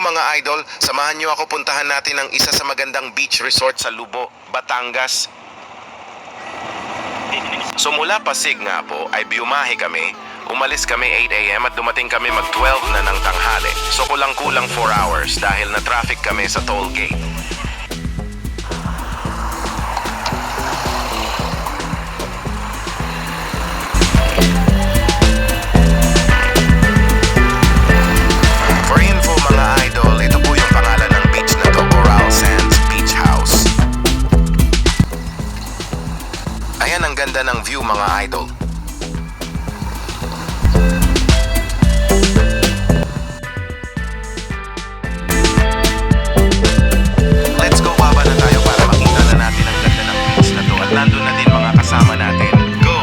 mga idol, samahan nyo ako puntahan natin ang isa sa magandang beach resort sa Lubo, Batangas. So mula Pasig nga po ay biyumahe kami. Umalis kami 8 AM at dumating kami mag-12 na ng tanghali. So kulang-kulang 4 hours dahil na traffic kami sa toll gate. For info mga idol, ito po yung pangalan ng beach na to, Coral Sands Beach House. Ayan ang ganda ng view mga idol. Let's go, baba na tayo para makita na natin ang ganda ng beach na to at nandun na din mga kasama natin. Go!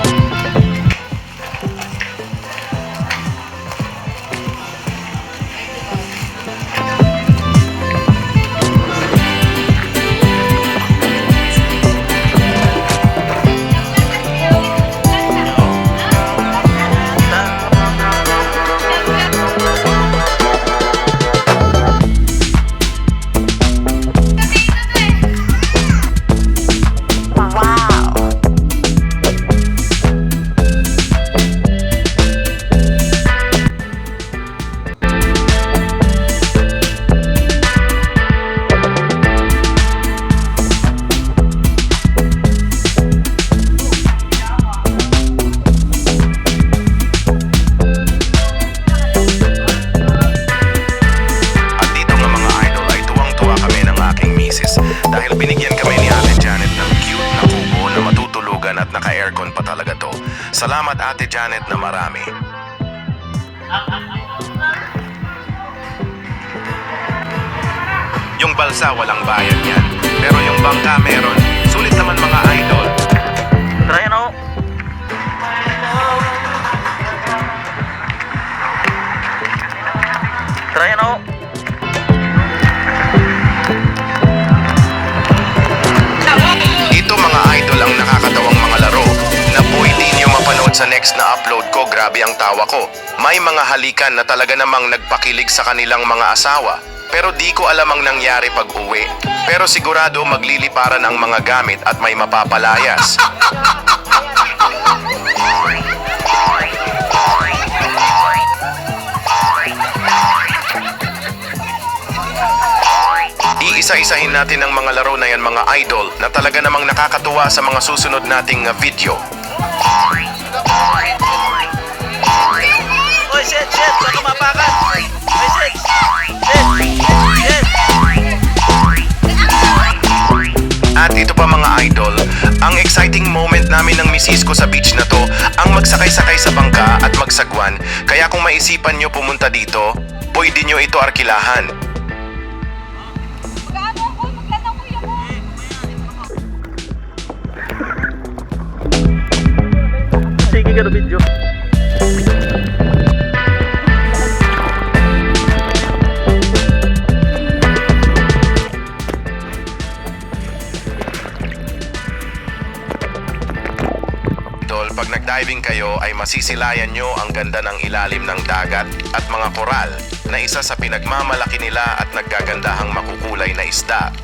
Dahil binigyan kami ni Ate Janet ng cute na kubo na matutulugan at naka-aircon pa talaga to. Salamat Ate Janet na marami. Yung balsa walang bayad yan. Pero yung bangka meron. Sulit naman mga idol. Try ano? Try ano? Ito mga idol ang nakakatawang mga laro na pwede nyo mapanood sa next na upload ko. Grabe ang tawa ko. May mga halikan na talaga namang nagpakilig sa kanilang mga asawa. Pero di ko alam ang nangyari pag uwi. Pero sigurado magliliparan ang mga gamit at may mapapalayas. Iisa-isahin natin ang mga laro na yan mga idol na talaga namang nakakatuwa sa mga susunod nating video. Oy, shit! Saan tumapakan? Oy, shit! Shit! At ito pa mga idol, ang exciting moment namin ng misis ko sa beach na to, ang magsakay-sakay sa bangka at magsagwan. Kaya kung maisipan nyo pumunta dito, pwede nyo ito arkilahan. Sige ka na video. Pag nag-diving kayo ay masisilayan nyo ang ganda ng ilalim ng dagat at mga koral na isa sa pinagmamalaki nila at naggagandahang makukulay na isda.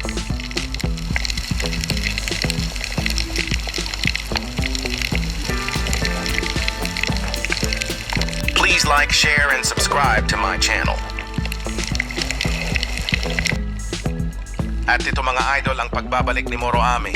Please like, share, and subscribe to my channel. At ito mga idol ang pagbabalik ni Moro Ame.